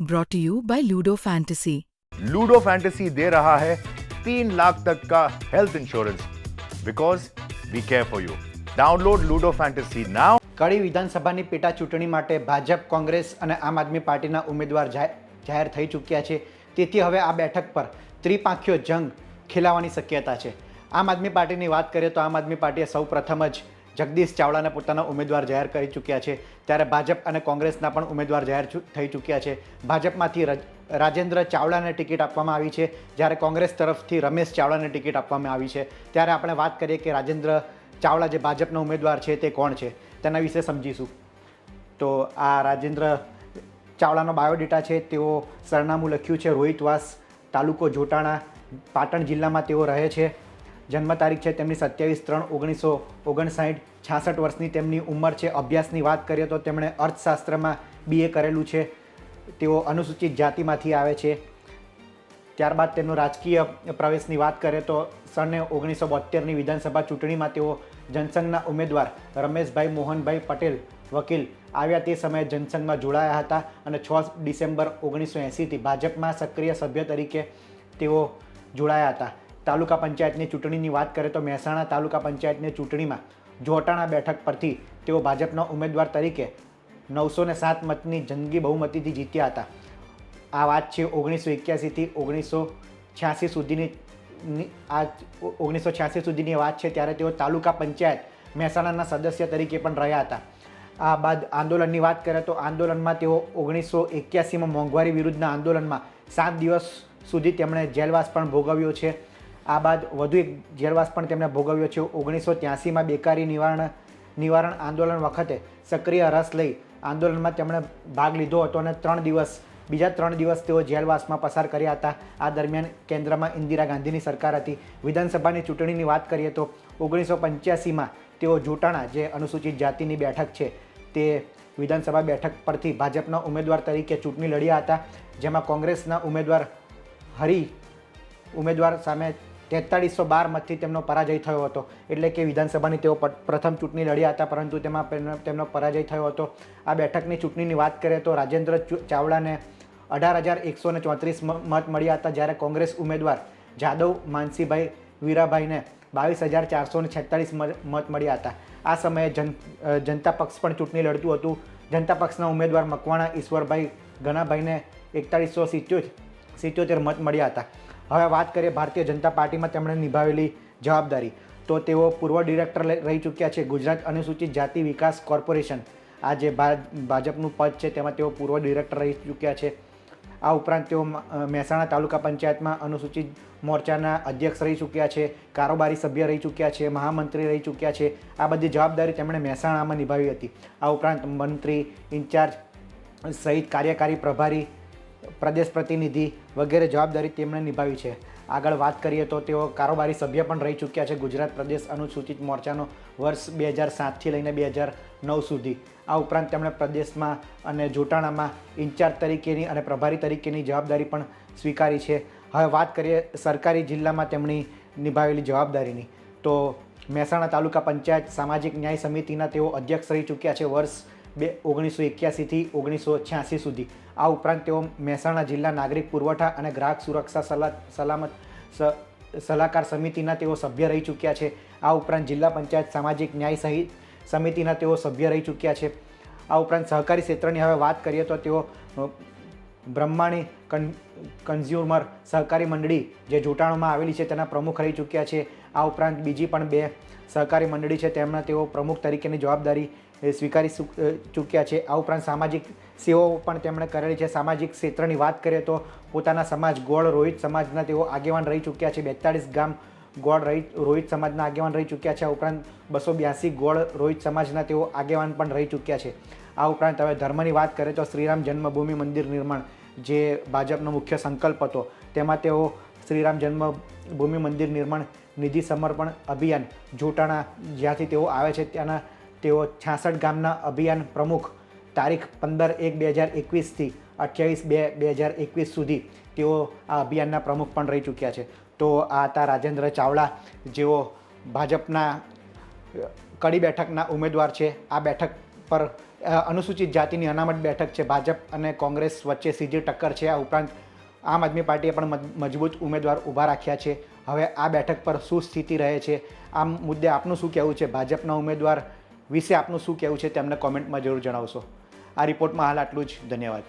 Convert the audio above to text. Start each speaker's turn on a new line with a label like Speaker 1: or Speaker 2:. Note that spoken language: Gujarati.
Speaker 1: brought to you by Ludo Fantasy.
Speaker 2: Ludo Fantasy दे रहा है 3 लाख तक का health insurance because we care for you. Download Ludo Fantasy now.
Speaker 3: Kadi વિધાનસભાની પેટા ચૂંટણી માટે ભાજપ, કોંગ્રેસ અને આમ આદમી પાર્ટીના ઉમેદવાર જાહેર થઈ ચૂક્યા છે. તેથી હવે આ બેઠક પર ત્રિપાંખીયો જંગ ખેલાવાની શક્યતા છે. આમ આદમી પાર્ટીની વાત કરીએ તો આમ આદમી પાર્ટીએ સૌ પ્રથમ જ જગદીશ ચાવડાને પોતાના ઉમેદવાર જાહેર કરી ચૂક્યા છે. ત્યારે ભાજપ અને કોંગ્રેસના પણ ઉમેદવાર જાહેર થઈ ચૂક્યા છે. ભાજપમાંથી રાજેન્દ્ર ચાવડાને ટિકિટ આપવામાં આવી છે, જ્યારે કોંગ્રેસ તરફથી રમેશ ચાવડાને ટિકિટ આપવામાં આવી છે. ત્યારે આપણે વાત કરીએ કે રાજેન્દ્ર ચાવડા જે ભાજપના ઉમેદવાર છે તે કોણ છે તેના વિશે સમજીશું. તો આ રાજેન્દ્ર ચાવડાનો બાયોડેટા છે. તેઓ સરનામું લખ્યું છે રોહિતવાસ, તાલુકો જોટાણા, પાટણ જિલ્લામાં તેઓ રહે છે. જન્મ તારીખ છે તેમની 27/3/1959. 66 વર્ષની તેમની ઉંમર છે. અભ્યાસની વાત કરીએ તો તેમણે અર્થશાસ્ત્રમાં BA કરેલું છે. તેઓ અનુસૂચિત જાતિમાંથી આવે છે. ત્યારબાદ તેમનો રાજકીય પ્રવેશની વાત કરીએ તો 1972ની વિધાનસભા ચૂંટણીમાં તેઓ જનસંઘના ઉમેદવાર રમેશભાઈ મોહનભાઈ પટેલ વકીલ આવ્યા તે સમયે જનસંઘમાં જોડાયા હતા અને 6 ડિસેમ્બર 1980થી ભાજપમાં સક્રિય સભ્ય તરીકે તેઓ જોડાયા હતા. તાલુકા પંચાયતની ચૂંટણીની વાત કરીએ તો મહેસાણા તાલુકા પંચાયતની ચૂંટણીમાં જોટાણા બેઠક પરથી તેઓ ભાજપના ઉમેદવાર તરીકે 907 મતની જંગી બહુમતીથી જીત્યા હતા. આ વાત છે 1981થી 1986 સુધીની. આ 1986 સુધીની વાત છે. ત્યારે તેઓ તાલુકા પંચાયત મહેસાણાના સદસ્ય તરીકે પણ રહ્યા હતા. આ બાદ આંદોલનની વાત કરીએ તો આંદોલનમાં તેઓ 1981માં મોંઘવારી વિરુદ્ધના આંદોલનમાં 7 દિવસ સુધી તેમણે જેલવાસ પણ ભોગવ્યો છે. આ બાદ વધુ એક જેલવાસ પણ તેમણે ભોગવ્યો છે. 1983માં બેકારી નિવારણ આંદોલન વખતે સક્રિય રસ લઈ આંદોલનમાં તેમણે ભાગ લીધો હતો અને બીજા 3 દિવસ તેઓ જેલવાસમાં પસાર કર્યા હતા. આ દરમિયાન કેન્દ્રમાં ઇન્દિરા ગાંધીની સરકાર હતી. વિધાનસભાની ચૂંટણીની વાત કરીએ તો 1985માં તેઓ જોટાણા જે અનુસૂચિત જાતિની બેઠક છે તે વિધાનસભા બેઠક પરથી ભાજપના ઉમેદવાર તરીકે ચૂંટણી લડ્યા હતા, જેમાં કોંગ્રેસના ઉમેદવાર સામે 4312 મતથી તેમનો પરાજય થયો હતો. એટલે કે વિધાનસભાની તેઓ પ્રથમ ચૂંટણી લડ્યા હતા, પરંતુ તેમાં તેમનો પરાજય થયો હતો. આ બેઠકની ચૂંટણીની વાત કરીએ તો રાજેન્દ્ર ચાવડાને 18,134 મત મળ્યા હતા, જ્યારે કોંગ્રેસ ઉમેદવાર જાદવ માનસીભાઈ વીરાભાઈને 22,446 મત મળ્યા હતા. આ સમયે જનતા પક્ષ પણ ચૂંટણી લડતું હતું. જનતા પક્ષના ઉમેદવાર મકવાણા ઈશ્વરભાઈ ગણાભાઈને 4177 મત મળ્યા હતા. હવે વાત કરીએ ભારતીય જનતા પાર્ટીમાં તેમણે નિભાવેલી જવાબદારી, તો તેઓ પૂર્વ ડિરેક્ટર રહી ચૂક્યા છે ગુજરાત અનુસૂચિત જાતિ વિકાસ કોર્પોરેશન. આ જે ભાજપનું પદ છે તેમાં તેઓ પૂર્વ ડિરેક્ટર રહી ચૂક્યા છે. આ ઉપરાંત તેઓ મહેસાણા તાલુકા પંચાયતમાં અનુસૂચિત મોરચાના અધ્યક્ષ રહી ચૂક્યા છે, કારોબારી સભ્ય રહી ચૂક્યા છે, મહામંત્રી રહી ચૂક્યા છે. આ બધી જવાબદારી તેમણે મહેસાણામાં નિભાવી હતી. આ ઉપરાંત મંત્રી, ઇન્ચાર્જ સહિત કાર્યકારી પ્રભારી, પ્રદેશ પ્રતિનિધિ વગેરે જવાબદારી તેમણે નિભાવી છે. આગળ વાત કરીએ તો તેઓ કારોબારી સભ્ય પણ રહી ચૂક્યા છે ગુજરાત પ્રદેશ અનુસૂચિત મોરચાનો વર્ષ 2007થી લઈને 2009 સુધી. આ ઉપરાંત તેમણે પ્રદેશમાં અને જોટાણામાં ઇન્ચાર્જ તરીકેની અને પ્રભારી તરીકેની જવાબદારી પણ સ્વીકારી છે. હવે વાત કરીએ સરકારી જિલ્લામાં તેમની નિભાવેલી જવાબદારીની, તો મહેસાણા તાલુકા પંચાયત સામાજિક ન્યાય સમિતિના તેઓ અધ્યક્ષ રહી ચૂક્યા છે વર્ષ 1981થી 1986 સુધી. આ ઉપરાંત તેઓ મહેસાણા જિલ્લા નાગરિક પુરવઠા અને ગ્રાહક સુરક્ષા સલાહકાર સમિતિના તેઓ સભ્ય રહી ચૂક્યા છે. આ ઉપરાંત જિલ્લા પંચાયત સામાજિક ન્યાય સમિતિના તેઓ સભ્ય રહી ચૂક્યા છે. આ ઉપરાંત સહકારી ક્ષેત્રની હવે વાત કરીએ તો તેઓ બ્રહ્માણી કન્ઝ્યુમર સહકારી મંડળી જે જોટાણામાં આવેલી છે તેના પ્રમુખ રહી ચૂક્યા છે. આ ઉપરાંત બીજી પણ 2 સહકારી મંડળી છે તેમના તેઓ પ્રમુખ તરીકેની જવાબદારી સ્વીકારી ચૂક્યા છે. આ ઉપરાંત સામાજિક સેવાઓ પણ તેમણે કરેલી છે. સામાજિક ક્ષેત્રની વાત કરીએ તો પોતાના સમાજ ગોળ રોહિત સમાજના તેઓ આગેવાન રહી ચૂક્યા છે. 42 ગામ ગોળ રોહિત સમાજના આગેવાન રહી ચૂક્યા છે. આ ઉપરાંત 282 ગોળ રોહિત સમાજના તેઓ આગેવાન પણ રહી ચૂક્યા છે. આ ઉપરાંત હવે ધર્મની વાત કરીએ તો શ્રીરામ જન્મભૂમિ મંદિર નિર્માણ જે ભાજપનો મુખ્ય સંકલ્પ હતો તેમાં તેઓ શ્રીરામ જન્મભૂમિ મંદિર નિર્માણ નિધિ સમર્પણ અભિયાન જોટાણા જ્યાંથી તેઓ આવે છે ત્યાંના તેઓ 66 ગામના અભિયાન પ્રમુખ તારીખ 15/1/2021થી 28/2/2021 સુધી તેઓ આ અભિયાનના પ્રમુખ પણ રહી ચૂક્યા છે. તો આ હતા રાજેન્દ્ર ચાવડા, જેઓ ભાજપના કડી બેઠકના ઉમેદવાર છે. આ બેઠક પર અનુસૂચિત જાતિની અનામત બેઠક છે. ભાજપ અને કોંગ્રેસ વચ્ચે સીધી ટક્કર છે. આ ઉપરાંત આમ આદમી પાર્ટીએ પણ મજબૂત ઉમેદવાર ઊભા રાખ્યા છે. હવે આ બેઠક પર શું સ્થિતિ રહે છે, આ મુદ્દે આપનું શું કહેવું છે, ભાજપના ઉમેદવાર વિશે આપનું શું કહેવું છે, તેમને કોમેન્ટમાં જરૂર જણાવશો. આ રિપોર્ટમાં હાલ આટલું જ. ધન્યવાદ.